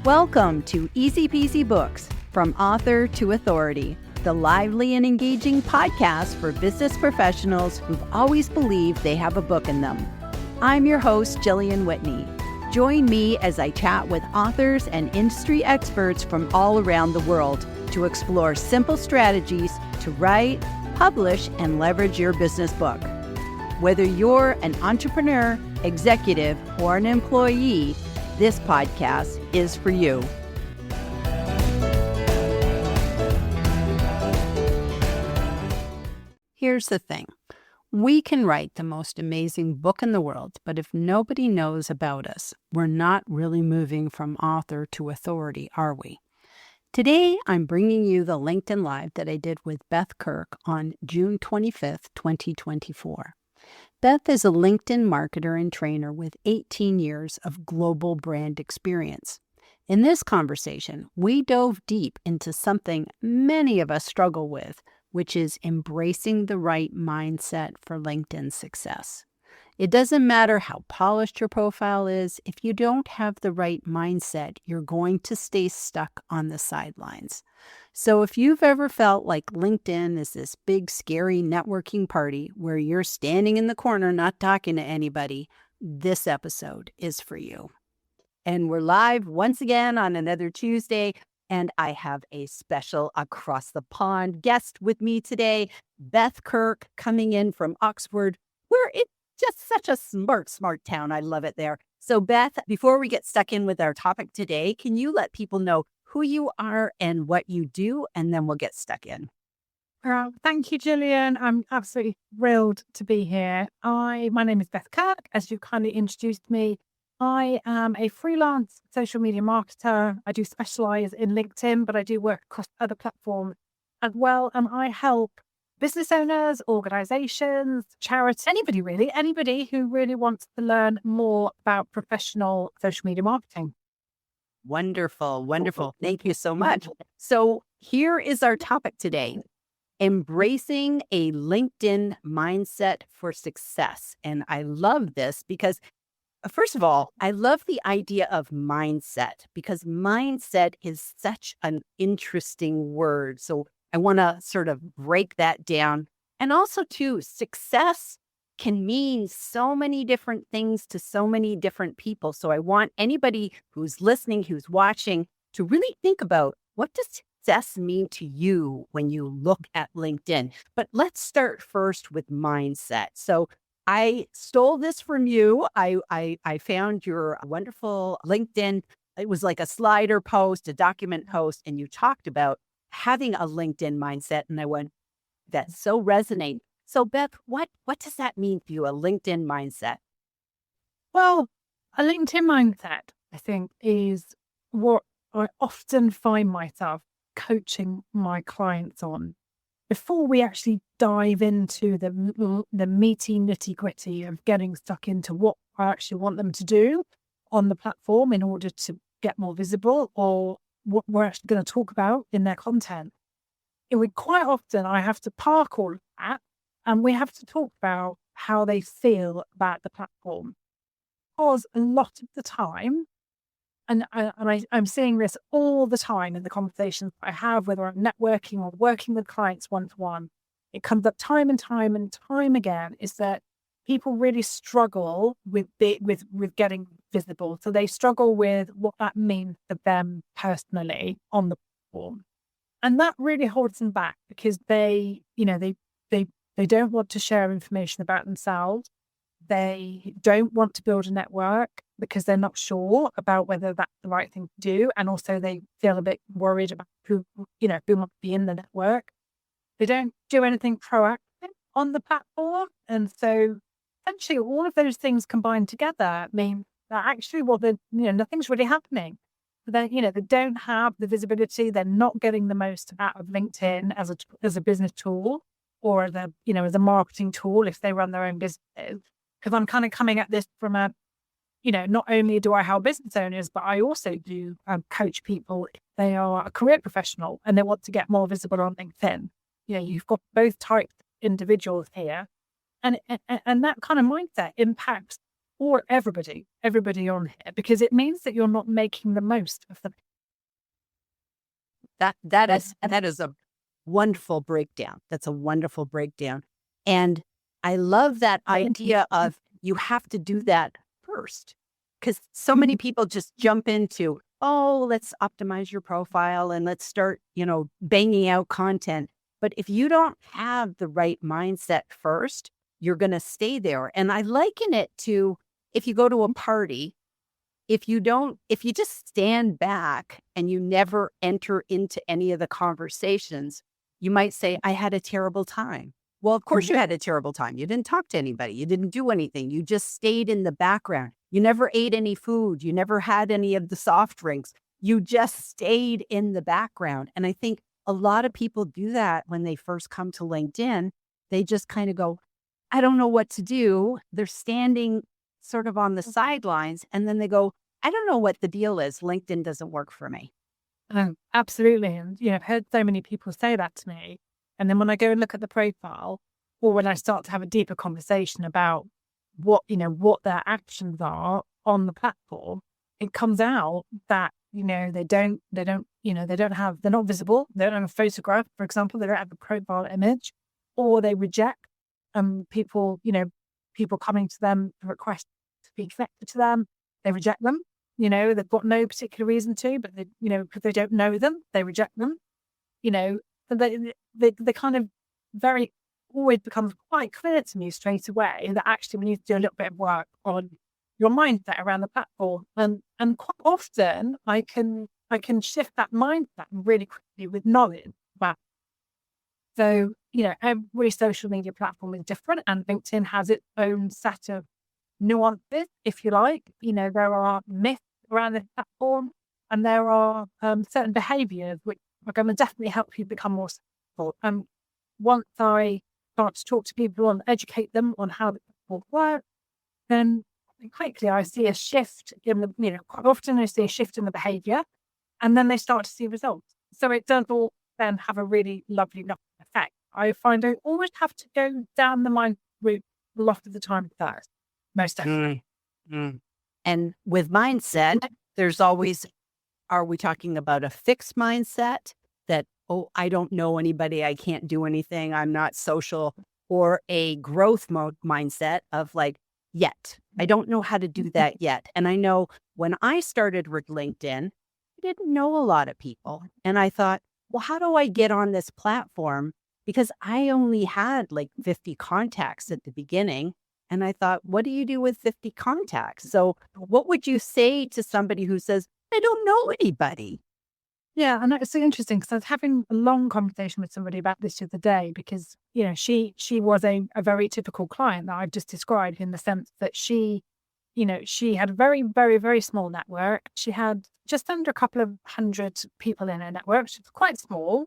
Welcome to Easy Peasy Books, From Author to Authority, the lively and engaging podcast for business professionals who've always believed they have a book in them. I'm your host, Jillian Whitney. Join me as I chat with authors and industry experts from all around the world to explore simple strategies to write, publish, and leverage your business book. Whether you're an entrepreneur, executive, or an employee, this podcast is for you. Here's the thing. We can write the most amazing book in the world, but if nobody knows about us, we're not really moving from author to authority, are we? Today, I'm bringing you the LinkedIn Live that I did with Beth Kirk on June 25th, 2024. Beth is a LinkedIn marketer and trainer with 18 years of global brand experience. In this conversation, we dove deep into something many of us struggle with, which is embracing the right mindset for LinkedIn success. It doesn't matter how polished your profile is, if you don't have the right mindset, you're going to stay stuck on the sidelines. So if you've ever felt like LinkedIn is this big, scary networking party where you're standing in the corner not talking to anybody, this episode is for you. And we're live once again on another Tuesday, and I have a special across the pond guest with me today, Beth Kirk, coming in from Oxford, where it's just such a smart town. I love it there. So Beth, before we get stuck in with our topic today, can you let people know who you are and what you do, and then we'll get stuck in. Thank you, Gillian. I'm absolutely thrilled to be here. My name is Beth Kirk, as you kindly introduced me. I am a freelance social media marketer. I do specialize in LinkedIn, but I do work across other platforms as well. And I help business owners, organizations, charities, anybody who really wants to learn more about professional social media marketing. Wonderful. Thank you so much. So here is our topic today, embracing a LinkedIn mindset for success. And I love this because, first of all, I love the idea of mindset because mindset is such an interesting word. So I want to sort of break that down. And also, too, success can mean so many different things to so many different people. So I want anybody who's listening, who's watching, to really think about, what does success mean to you when you look at LinkedIn? But let's start first with mindset. So I stole this from you. I found your wonderful LinkedIn. It was like a slider post, a document post, and you talked about having a LinkedIn mindset. And I went, that so resonates. So Beth, what does that mean for you, a LinkedIn mindset? Well, a LinkedIn mindset, I think, is what I often find myself coaching my clients on before we actually dive into the meaty nitty-gritty of getting stuck into what I actually want them to do on the platform in order to get more visible, or what we're actually going to talk about in their content. Quite often I have to park all of that and we have to talk about how they feel about the platform. Because a lot of the time, I'm seeing this all the time in the conversations I have, whether I'm networking or working with clients one-to-one, it comes up time and time again, is that people really struggle with getting visible. So they struggle with what that means for them personally on the platform. And that really holds them back because they don't want to share information about themselves. They don't want to build a network because they're not sure about whether that's the right thing to do. And also they feel a bit worried about who want to be in the network. They don't do anything proactive on the platform. And so essentially all of those things combined together mean that actually, nothing's really happening. They don't have the visibility. They're not getting the most out of LinkedIn as a business tool, or as a marketing tool if they run their own businesses. Because I'm kind of coming at this from not only do I help business owners, but I also do coach people if they are a career professional and they want to get more visible on LinkedIn. You've got both types of individuals here, and that kind of mindset impacts or everybody on here, because it means that you're not making the most of them. That is a wonderful breakdown. That's a wonderful breakdown. And I love that idea of you have to do that first. Because so many people just jump into, oh, let's optimize your profile and let's start, banging out content. But if you don't have the right mindset first, you're going to stay there. And I liken it to if you go to a party, if you just stand back and you never enter into any of the conversations, you might say, I had a terrible time. Well, of course you had a terrible time. You didn't talk to anybody. You didn't do anything. You just stayed in the background. You never ate any food. You never had any of the soft drinks. You just stayed in the background. And I think a lot of people do that when they first come to LinkedIn. They just kind of go, I don't know what to do. They're standing sort of on the sidelines. And then they go, I don't know what the deal is. LinkedIn doesn't work for me. Oh, absolutely. And, I've heard so many people say that to me. And then when I go and look at the profile, or when I start to have a deeper conversation about what their actions are on the platform, it comes out that, they're not visible. They don't have a photograph, for example, they don't have a profile image, or they reject people coming to them to request to be connected to them. They reject them. They've got no particular reason to, but because they don't know them, they reject them. They kind of always becomes quite clear to me straight away that actually we need to do a little bit of work on your mindset around the platform. And quite often I can shift that mindset really quickly with knowledge about. So, every social media platform is different, and LinkedIn has its own set of nuances, if you like. There are myths around this platform, and there are certain behaviors which are going to definitely help you become more successful. Once I start to talk to people and educate them on how the platform works, then quickly I see a shift in quite often I see a shift in the behavior, and then they start to see results. So it does all then have a really lovely effect. I find I always have to go down the mind route a lot of the time first. Most definitely. And with mindset, there's always, are we talking about a fixed mindset that, oh, I don't know anybody, I can't do anything, I'm not social, or a growth mode mindset of like, yet, I don't know how to do that yet. And I know when I started with LinkedIn, I didn't know a lot of people. And I thought, well, how do I get on this platform? Because I only had like 50 contacts at the beginning. And I thought, what do you do with 50 contacts? So what would you say to somebody who says, I don't know anybody? Yeah, and it's so interesting because I was having a long conversation with somebody about this the other day because, she was a very typical client that I've just described, in the sense that she had a very, very, very small network. She had just under a couple of hundred people in her network. She was quite small.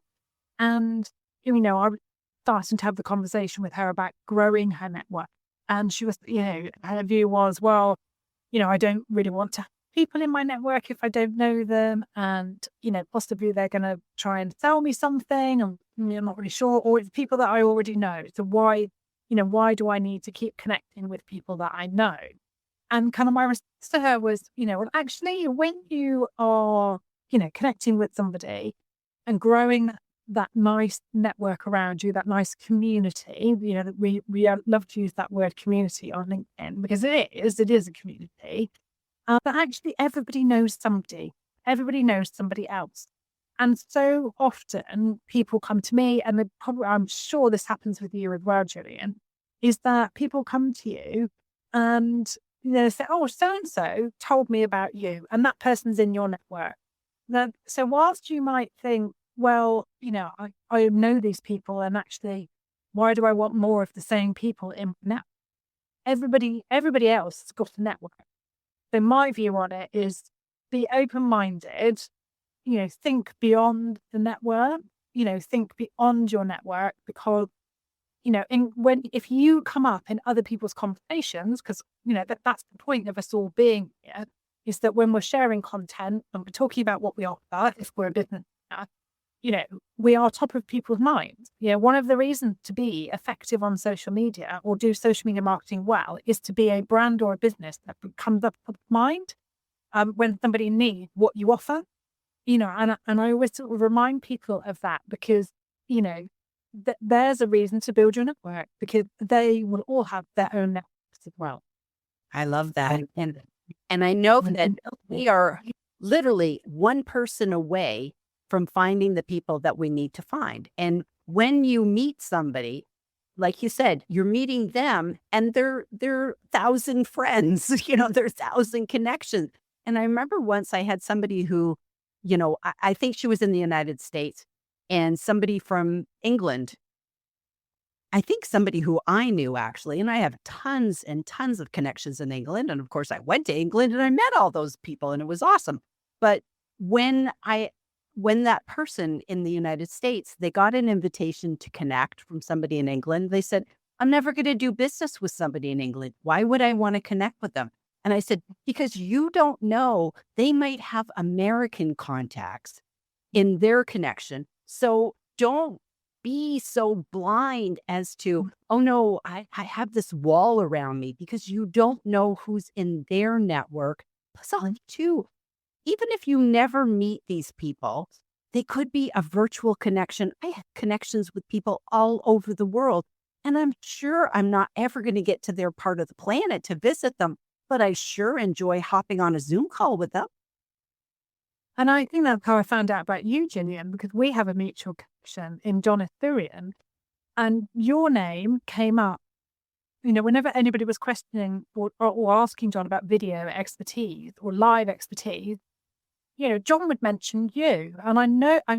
And, I was starting to have the conversation with her about growing her network. And she was, her view was, well, I don't really want to have people in my network if I don't know them. And, possibly they're going to try and sell me something. And I'm not really sure. Or it's people that I already know. So why do I need to keep connecting with people that I know? And kind of my response to her was, well, actually, when you are, connecting with somebody and growing that nice network around you, that nice community, that we love to use that word community on LinkedIn because it is a community. But actually, everybody knows somebody. Everybody knows somebody else. And so often people come to me, and I'm sure this happens with you as well, Julian, is that people come to you and say, oh, so-and-so told me about you, and that person's in your network. So whilst you might think, well, I know these people, and actually, why do I want more of the same people in my network? Everybody else has got a network. So my view on it is be open-minded, think beyond the network, think beyond your network, because if you come up in other people's conversations, because that's the point of us all being here, is that when we're sharing content and we're talking about what we offer, if we're a business owner, we are top of people's minds. One of the reasons to be effective on social media or do social media marketing well is to be a brand or a business that comes up of mind when somebody needs what you offer. And I always sort of remind people of that because, there's a reason to build your network because they will all have their own networks as well. I love that. And I know that we are literally one person away from finding the people that we need to find. And when you meet somebody, like you said, you're meeting them and they're 1,000 friends, they're 1,000 connections. And I remember once I had somebody who, I think she was in the United States and somebody from England. I think somebody who I knew actually, and I have tons and tons of connections in England. And of course, I went to England and I met all those people and it was awesome. But when that person in the United States, they got an invitation to connect from somebody in England, they said, I'm never going to do business with somebody in England. Why would I want to connect with them? And I said, because you don't know, they might have American contacts in their connection. So don't be so blind as to, oh no, I have this wall around me, because you don't know who's in their network. Plus, too, even if you never meet these people, they could be a virtual connection. I have connections with people all over the world, and I'm sure I'm not ever going to get to their part of the planet to visit them, but I sure enjoy hopping on a Zoom call with them. And I think that's how I found out about you, Gillian, because we have a mutual connection in John Ethereum, and your name came up. Whenever anybody was questioning or asking John about video expertise or live expertise, John would mention you. And I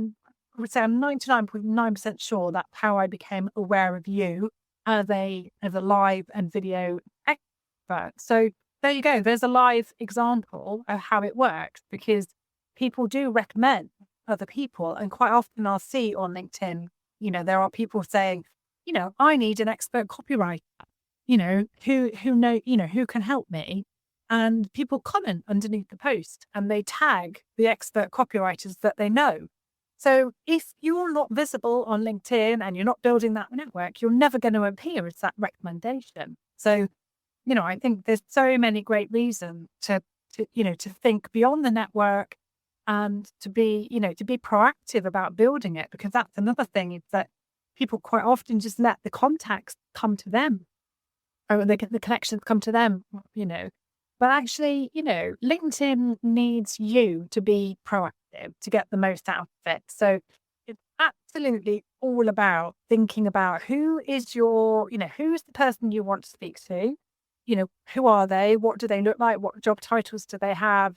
would say I'm 99.9% sure that's how I became aware of you as a live and video expert. So there you go. There's a live example of how it works, because people do recommend other people. And quite often I'll see on LinkedIn, there are people saying, I need an expert copywriter, who can help me. And people comment underneath the post and they tag the expert copywriters that they know. So if you're not visible on LinkedIn and you're not building that network, you're never going to appear as that recommendation. So, I think there's so many great reasons to think beyond the network and to be proactive about building it, because that's another thing, is that people quite often just let the contacts come to them, or the connections come to them, But actually, LinkedIn needs you to be proactive to get the most out of it. So it's absolutely all about thinking about who is who's the person you want to speak to? Who are they? What do they look like? What job titles do they have?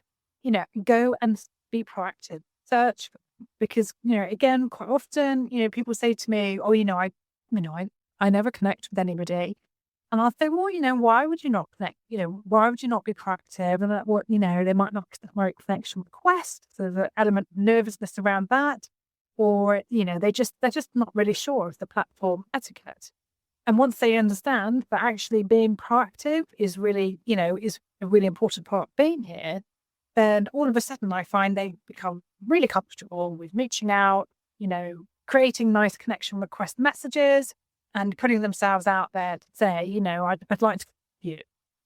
Go and be proactive. Search, because, again, quite often, people say to me, oh, I never connect with anybody. And I'll say, well, why would you not connect? Why would you not be proactive? And what, they might not accept my connection request. So there's an element of nervousness around that. Or, they're just not really sure of the platform etiquette. And once they understand that actually being proactive is really, is a really important part of being here, then all of a sudden I find they become really comfortable with reaching out, creating nice connection request messages, and putting themselves out there to say, I'd like to you.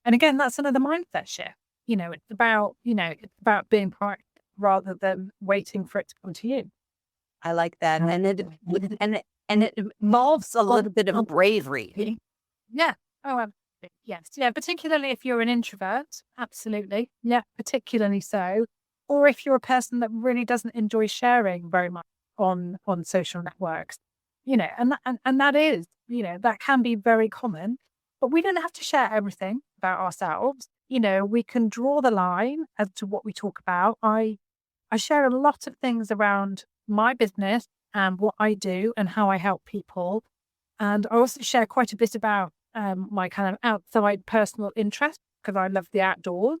And again, that's another mindset shift. It's about being proactive rather than waiting for it to come to you. I like that. And it involves a little bit of bravery. Yeah. Oh, absolutely. Yes. Yeah. Particularly if you're an introvert. Absolutely. Yeah. Particularly so. Or if you're a person that really doesn't enjoy sharing very much on social networks, and that is, that can be very common, but we don't have to share everything about ourselves. We can draw the line as to what we talk about. I share a lot of things around my business and what I do and how I help people. And I also share quite a bit about my kind of outside personal interest, because I love the outdoors.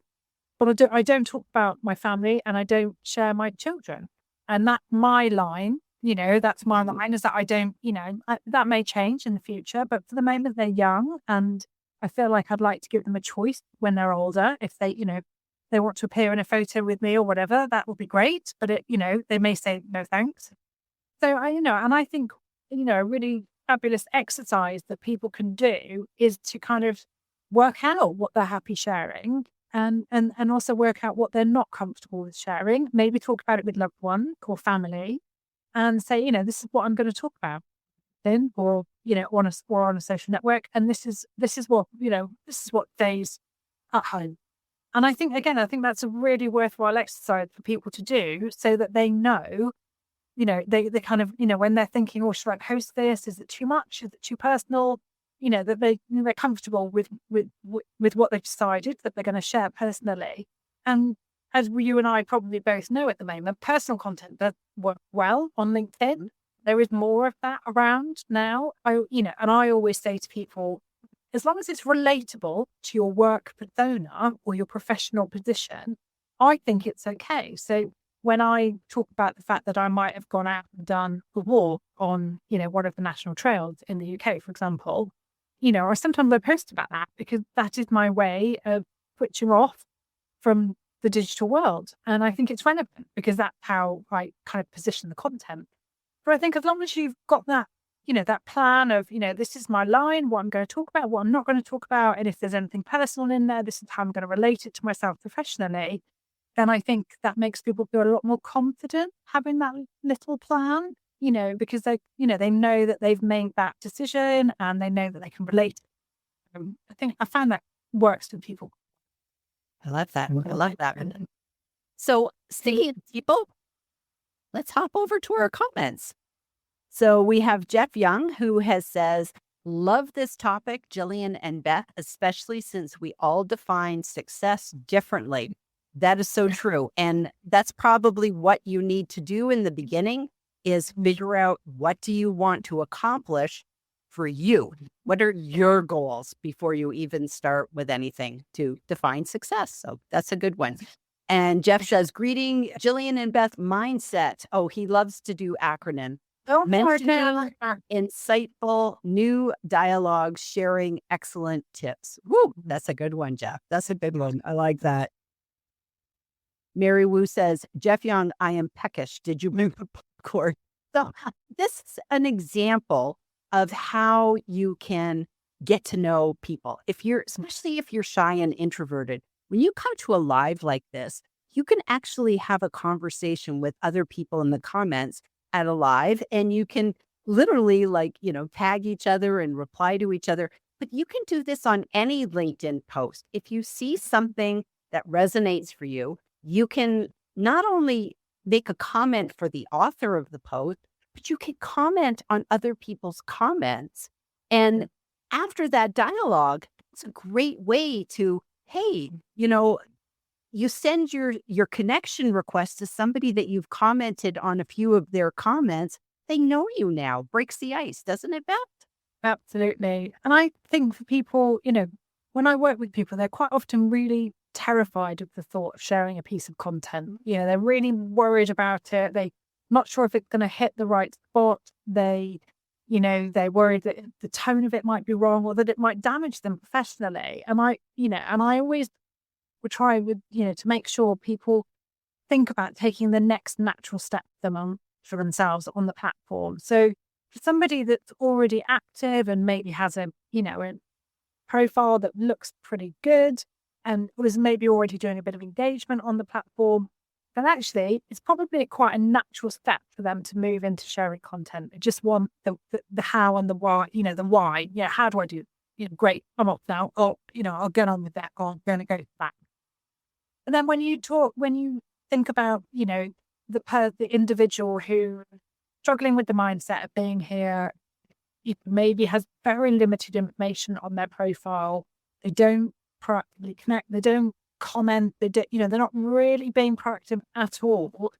But I don't talk about my family, and I don't share my children. And that's my line. That's my line, is that I don't, that may change in the future, but for the moment they're young, and I feel like I'd like to give them a choice when they're older. If they, they want to appear in a photo with me or whatever, that would be great. But they may say no thanks. So and I think, a really fabulous exercise that people can do is to kind of work out what they're happy sharing and also work out what they're not comfortable with sharing. Maybe talk about it with loved one or family and say, this is what I'm going to talk about then, or, on a social network. And this is what, this is what stays at home. And I think that's a really worthwhile exercise for people to do so that they know, they kind of, when they're thinking, oh, should I post this? Is it too much? Is it too personal? That they're comfortable with what they've decided that they're going to share personally. And as you and I probably both know at the moment, personal content does work well on LinkedIn. There is more of that around now. And I always say to people, as long as it's relatable to your work persona or your professional position, I think it's okay. So when I talk about the fact that I might have gone out and done a walk on, one of the national trails in the UK, for example, or sometimes I post about that because that is my way of switching off from the digital world. And I think it's relevant because that's how I kind of position the content. But I think as long as you've got that, that plan of, this is my line, what I'm going to talk about, what I'm not going to talk about. And if there's anything personal in there, this is how I'm going to relate it to myself professionally. Then I think that makes people feel a lot more confident having that little plan, because they know that they've made that decision and they know that they can relate. I found that works for people. I love that. I love that. So speaking of people, let's hop over to our comments. So we have Jeff Young who says, love this topic, Jillian and Beth, especially since we all define success differently. That is so true. And that's probably what you need to do in the beginning is figure out what do you want to accomplish for you? What are your goals before you even start with anything to define success? So that's a good one. And Jeff says, greeting Jillian and Beth mindset. Oh, he loves to do acronym. Mentioning insightful new dialogues, sharing excellent tips. Woo, that's a good one, Jeff. That's a good one. I like that. Mary Wu says, Jeff Young, I am peckish. Did you move the popcorn? So this is an example of how you can get to know people. Especially if you're shy and introverted, when you come to a live like this, you can actually have a conversation with other people in the comments at a live, and you can literally tag each other and reply to each other. But you can do this on any LinkedIn post. If you see something that resonates for you, you can not only make a comment for the author of the post, but you can comment on other people's comments. And after that dialogue, it's a great way to, hey, you send your connection request to somebody that you've commented on a few of their comments. They know you now. Breaks the ice, doesn't it, Beth? Absolutely. And I think for people, when I work with people, they're quite often really terrified of the thought of sharing a piece of content. They're really worried about it. They're not sure if it's going to hit the right spot. They're worried that the tone of it might be wrong or that it might damage them professionally. And I always would try to make sure people think about taking the next natural step for themselves on the platform. So for somebody that's already active and maybe has a profile that looks pretty good and was maybe already doing a bit of engagement on the platform, then actually it's probably quite a natural step for them to move into sharing content. They just want the how and the why, the why. Yeah, how do I do it? Great, I'm off now. Oh, I'll get on with that. Oh, I'm going to go back. And then when you think about, the individual who struggling with the mindset of being here, maybe has very limited information on their profile. They don't proactively connect. They don't comment. They're not really being proactive at all.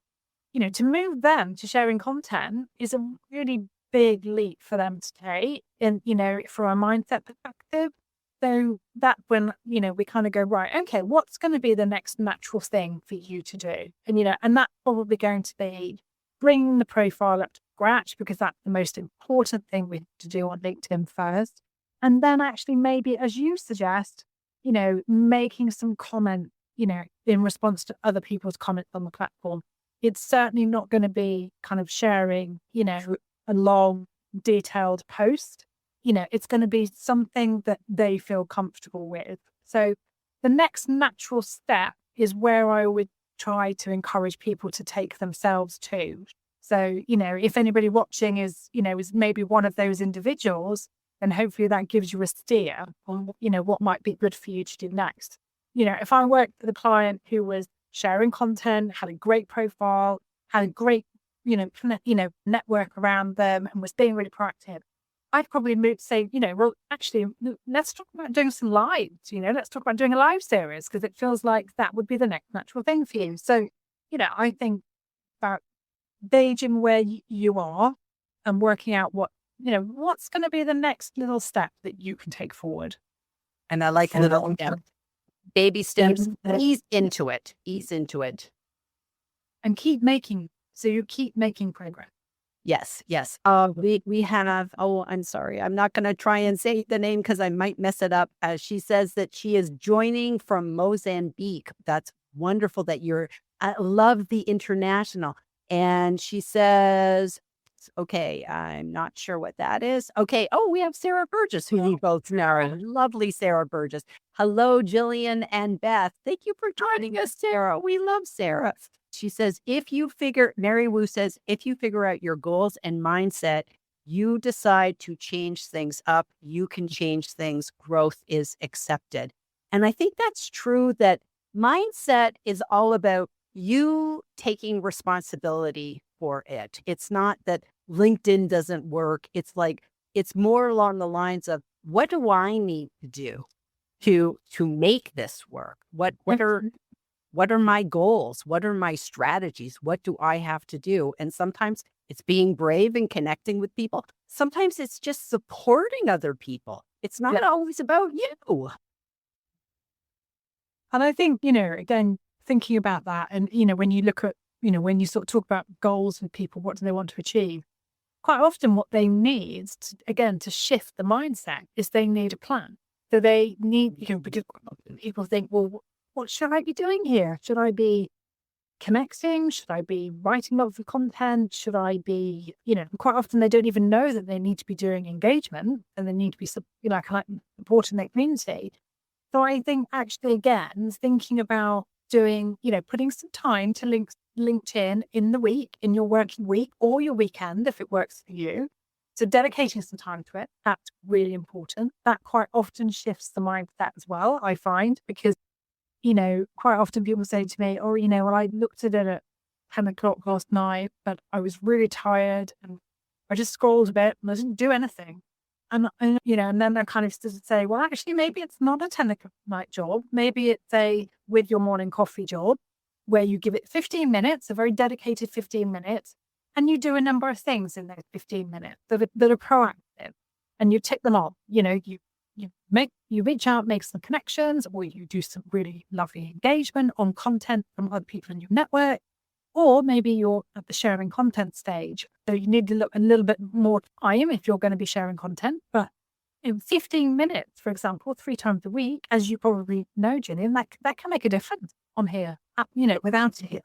To move them to sharing content is a really big leap for them to take. And, from a mindset perspective. So that's when, we kind of go, right, okay, what's going to be the next natural thing for you to do? And that's probably going to be bringing the profile up to scratch because that's the most important thing we have to do on LinkedIn first. And then actually maybe, as you suggest, making some comment, in response to other people's comments on the platform. it's certainly not going to be kind of sharing, a long, detailed post. It's going to be something that they feel comfortable with. So the next natural step is where I would try to encourage people to take themselves to. So, if anybody watching is maybe one of those individuals, then hopefully that gives you a steer on, what might be good for you to do next. If I worked with a client who was sharing content, had a great profile, had a great, network around them and was being really proactive, I'd probably move to say, well, actually, let's talk about doing some lives, let's talk about doing a live series, because it feels like that would be the next natural thing for you. So, I think about gauging where you are and working out what's going to be the next little step that you can take forward. And I like little baby steps. Ease into it. Ease into it. And keep making progress. Yes, yes. We have, oh, I'm sorry. I'm not going to try and say the name because I might mess it up. She says that she is joining from Mozambique. That's wonderful that I love the international. And she says, okay, I'm not sure what that is. Okay. Oh, we have Sarah Burgess, who we both know. Lovely Sarah Burgess. Hello, Jillian and Beth. Thank you for joining us, Sarah. We love Sarah. She says, Mary Wu says, if you figure out your goals and mindset, you decide to change things up, you can change things. Growth is accepted. And I think that's true, that mindset is all about you taking responsibility for it. It's not that LinkedIn doesn't work. It's more along the lines of, what do I need to do to make this work? What are my goals? What are my strategies? What do I have to do? And sometimes it's being brave and connecting with people. Sometimes it's just supporting other people. It's not always about you. And I think, again, thinking about that, and, when you look at, when you sort of talk about goals with people, what do they want to achieve? Quite often what they need, to shift the mindset, is they need a plan. So they need, because people think, well, what should I be doing here? Should I be connecting? Should I be writing lots of content? Should I be, quite often they don't even know that they need to be doing engagement and they need to be, kind of supporting their community. So I think actually, again, thinking about doing, putting some time to LinkedIn in the week, in your working week or your weekend, if it works for you. So dedicating some time to it, that's really important. That quite often shifts the mindset as well, I find, because quite often people say to me, oh, well, I looked at it at 10 o'clock last night, but I was really tired and I just scrolled a bit and I didn't do anything. And then I kind of say, well, actually, maybe it's not a 10 o'clock night job. Maybe it's a with your morning coffee job where you give it 15 minutes, a very dedicated 15 minutes, and you do a number of things in those 15 minutes that are proactive, and you tick them off. You reach out, make some connections, or you do some really lovely engagement on content from other people in your network, or maybe you're at the sharing content stage. So you need to look a little bit more time if you're going to be sharing content. But in 15 minutes, for example, 3 times a week, as you probably know, Gillian, that can make a difference on here, without it.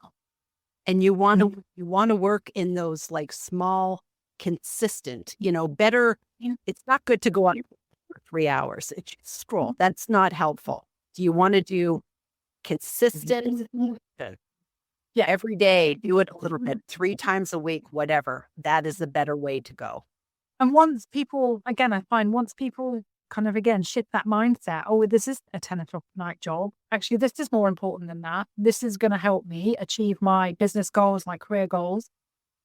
And you want to work in those small, consistent, better. It's not good to go on for 3 hours. It's scroll. That's not helpful. Do you want to do consistent? Yeah, every day, do it a little bit, 3 times a week, whatever. That is a better way to go. And once people kind of, again, shift that mindset, oh, this is a 10 o'clock night job. Actually, this is more important than that. This is going to help me achieve my business goals, my career goals.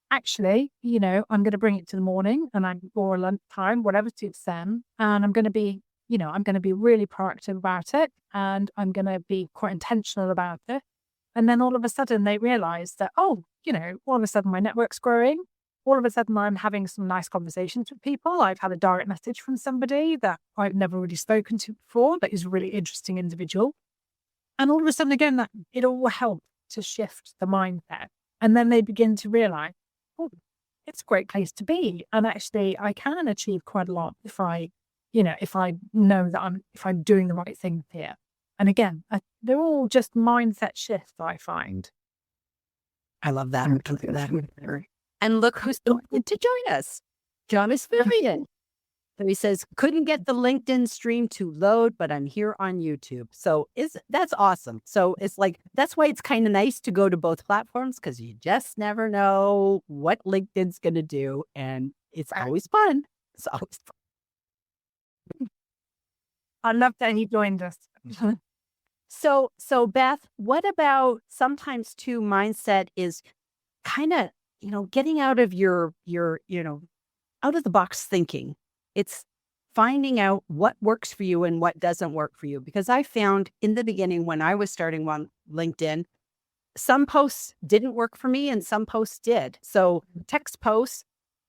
Actually, I'm going to bring it to the morning or lunchtime, whatever suits them. And I'm going to be, I'm going to be really proactive about it. And I'm going to be quite intentional about it. And then all of a sudden they realize that, all of a sudden my network's growing. All of a sudden I'm having some nice conversations with people. I've had a direct message from somebody that I've never really spoken to before that is a really interesting individual. And all of a sudden, again, that it all helps to shift the mindset. And then they begin to realize, oh, it's a great place to be. And actually I can achieve quite a lot if I know that if I'm doing the right things here. And again, they're all just mindset shifts, I find. I love that. And look who's going to join us. John is Vivian. So he says, couldn't get the LinkedIn stream to load, but I'm here on YouTube. So that's awesome. So it's like, that's why it's kind of nice to go to both platforms, because you just never know what LinkedIn's going to do. And it's always fun. It's always fun. I love that he joined us. So Beth, what about sometimes too, mindset is kind of, getting out of your, out of the box thinking. It's finding out what works for you and what doesn't work for you. Because I found in the beginning when I was starting on LinkedIn, some posts didn't work for me and some posts did. So text posts,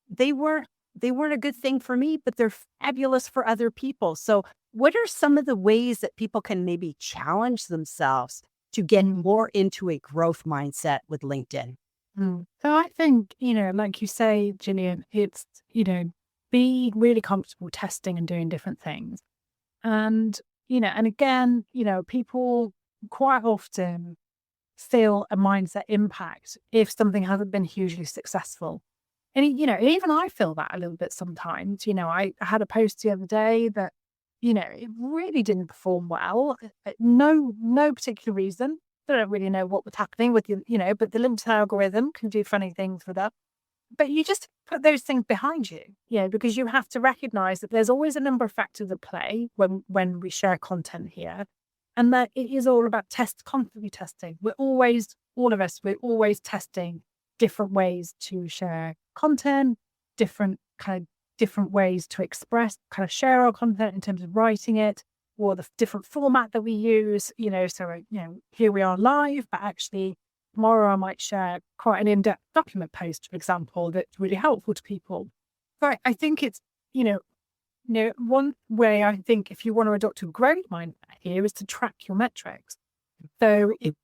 they weren't a good thing for me, but they're fabulous for other people. So what are some of the ways that people can maybe challenge themselves to get more into a growth mindset with LinkedIn? So I think, like you say, Gillian, it's, be really comfortable testing and doing different things. And, and again, people quite often feel a mindset impact if something hasn't been hugely successful. And, even I feel that a little bit sometimes. I had a post the other day that, it really didn't perform well. No particular reason. I don't really know what was happening with you, but the LinkedIn algorithm can do funny things with that. But you just put those things behind you, because you have to recognize that there's always a number of factors at play when we share content here. And that it is all about constantly testing. All of us, we're always testing different ways to share content, different ways to share our content in terms of writing it, or the different format that we use, so, here we are live, but actually tomorrow I might share quite an in-depth document post, for example, that's really helpful to people. But I think it's, one way I think if you want to adopt a growth mindset here is to track your metrics. So if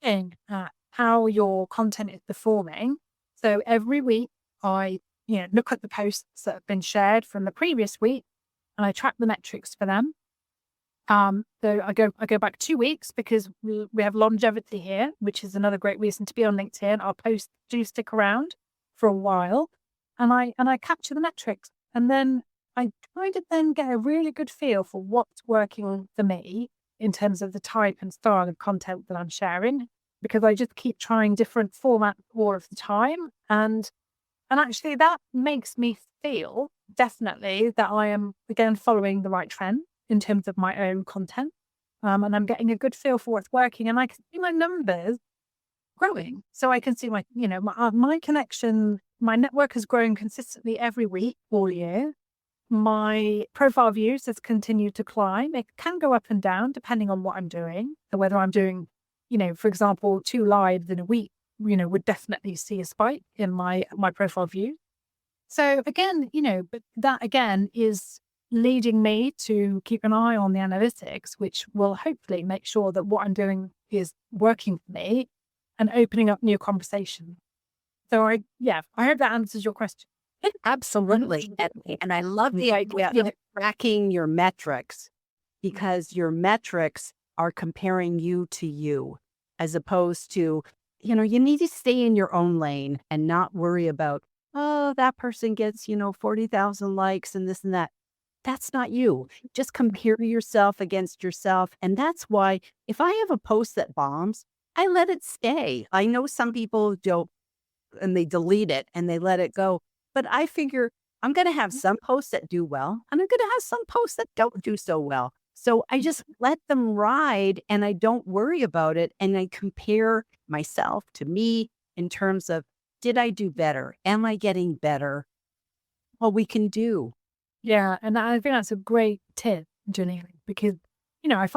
looking at how your content is performing. So every week I, look at the posts that have been shared from the previous week and I track the metrics for them. So I go back 2 weeks because we have longevity here, which is another great reason to be on LinkedIn. Our posts do stick around for a while, and I capture the metrics, and then I kind of then get a really good feel for what's working for me in terms of the type and style of content that I'm sharing, because I just keep trying different formats all of the time, and actually that makes me feel definitely that I am again following the right trend in terms of my own content. And I'm getting a good feel for what's working, and I can see my numbers growing. So I can see my connection, my network has grown consistently every week, all year. My profile views has continued to climb. It can go up and down depending on what I'm doing. So whether I'm doing, for example, 2 lives in a week, would definitely see a spike in my profile view. So again, but that again is leading me to keep an eye on the analytics, which will hopefully make sure that what I'm doing is working for me and opening up new conversations. So I hope that answers your question. Absolutely. And I love the idea of tracking your metrics, because your metrics are comparing you to you, as opposed to, you need to stay in your own lane and not worry about, oh, that person gets, 40,000 likes and this and that. That's not you. Just compare yourself against yourself. And that's why if I have a post that bombs, I let it stay. I know some people don't, and they delete it and they let it go. But I figure I'm going to have some posts that do well, and I'm going to have some posts that don't do so well. So I just let them ride and I don't worry about it. And I compare myself to me in terms of, did I do better? Am I getting better? What we can do. Yeah, and I think that's a great tip, Julie, because if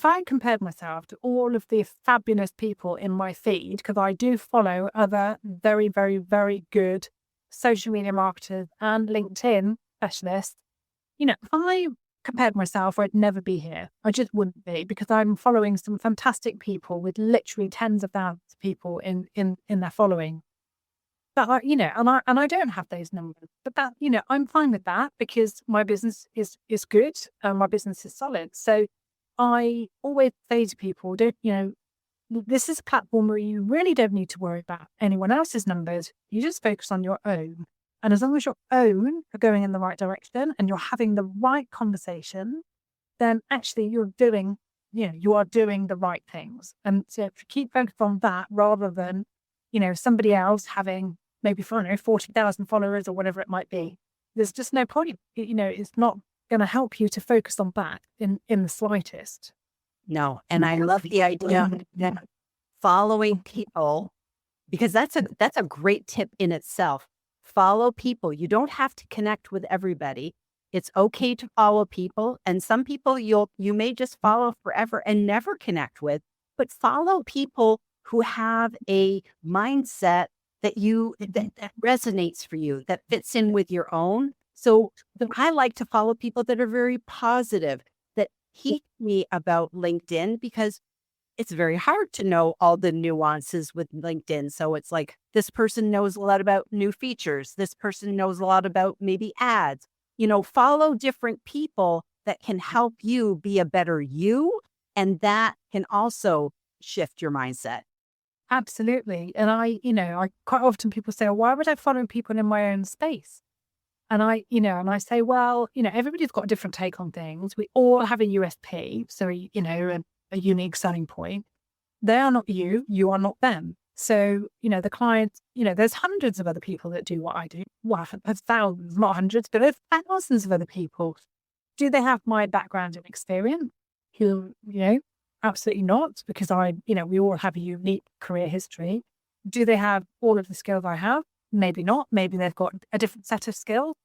I compared myself to all of the fabulous people in my feed, because I do follow other very, very, very good social media marketers and LinkedIn specialists, if I compared myself, I'd never be here. I just wouldn't be, because I'm following some fantastic people with literally tens of thousands of people in their following. But and I don't have those numbers, but that, I'm fine with that because my business is good and my business is solid. So I always say to people, don't, this is a platform where you really don't need to worry about anyone else's numbers. You just focus on your own. And as long as your own are going in the right direction and you're having the right conversation, then actually you are doing the right things. And so if you keep focused on that rather than, somebody else having maybe, 40,000 followers or whatever it might be, there's just no point. It's not going to help you to focus on that in the slightest. No. And I love the idea that following people, because that's a great tip in itself. Follow people. You don't have to connect with everybody. It's okay to follow people. And some people you may just follow forever and never connect with, but follow people who have a mindset that resonates for you, that fits in with your own. So I like to follow people that are very positive, that teach me about LinkedIn, because it's very hard to know all the nuances with LinkedIn. So it's like, this person knows a lot about new features. This person knows a lot about maybe ads. Follow different people that can help you be a better you. And that can also shift your mindset. Absolutely. And I quite often people say, why would I follow people in my own space? And I say, well, everybody's got a different take on things. We all have a USP. So, a unique selling point. They are not you. You are not them. So, the client, there's hundreds of other people that do what I do. Well, there's thousands, not hundreds, but there's thousands of other people. Do they have my background and experience? Absolutely not, because we all have a unique career history. Do they have all of the skills I have? Maybe not. Maybe they've got a different set of skills.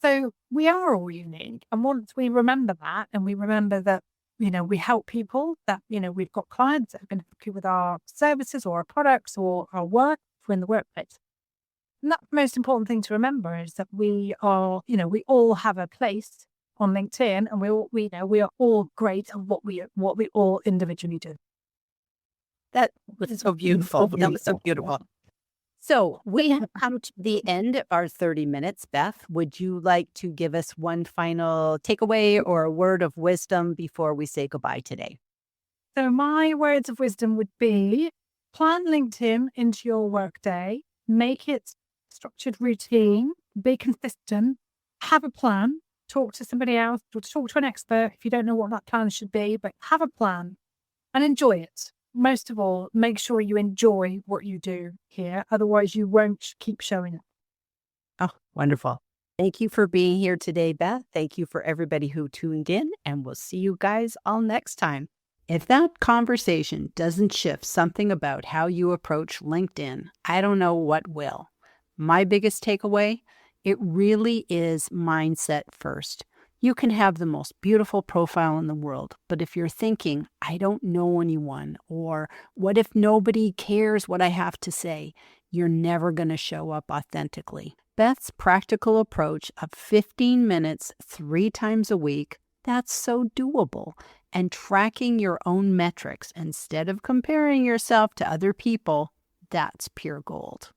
So we are all unique. And once we remember that, and we remember that, we help people, that, we've got clients that are going to help you with our services or our products or our work in the workplace. And that's the most important thing to remember, is that we are, we all have a place on LinkedIn, and we are all great at what we all individually do. That was so beautiful. That was so beautiful. So we have come to the end of our 30 minutes. Beth, would you like to give us one final takeaway or a word of wisdom before we say goodbye today? So my words of wisdom would be, plan LinkedIn into your workday, make it structured routine, be consistent, have a plan, talk to somebody else, or talk to an expert if you don't know what that plan should be, but have a plan and enjoy it. Most of all, make sure you enjoy what you do here. Otherwise, you won't keep showing up. Oh, wonderful. Thank you for being here today, Beth. Thank you for everybody who tuned in, and we'll see you guys all next time. If that conversation doesn't shift something about how you approach LinkedIn, I don't know what will. My biggest takeaway, it really is mindset first. You can have the most beautiful profile in the world, but if you're thinking, I don't know anyone, or what if nobody cares what I have to say, you're never going to show up authentically. Beth's practical approach of 15 minutes 3 times a week, that's so doable. And tracking your own metrics instead of comparing yourself to other people, that's pure gold.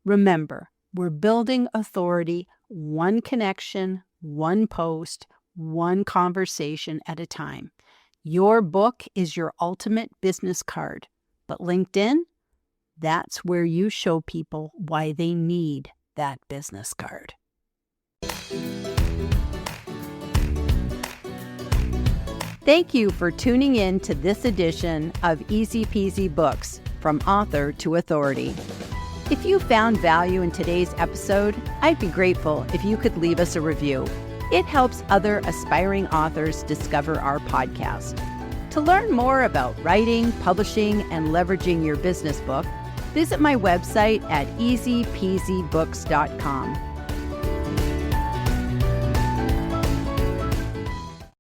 Remember, we're building authority, one connection, one post, one conversation at a time. Your book is your ultimate business card, but LinkedIn, that's where you show people why they need that business card. Thank you for tuning in to this edition of Easy Peasy Books, From Author to Authority. If you found value in today's episode, I'd be grateful if you could leave us a review. It helps other aspiring authors discover our podcast. To learn more about writing, publishing, and leveraging your business book, visit my website at easypeasybooks.com.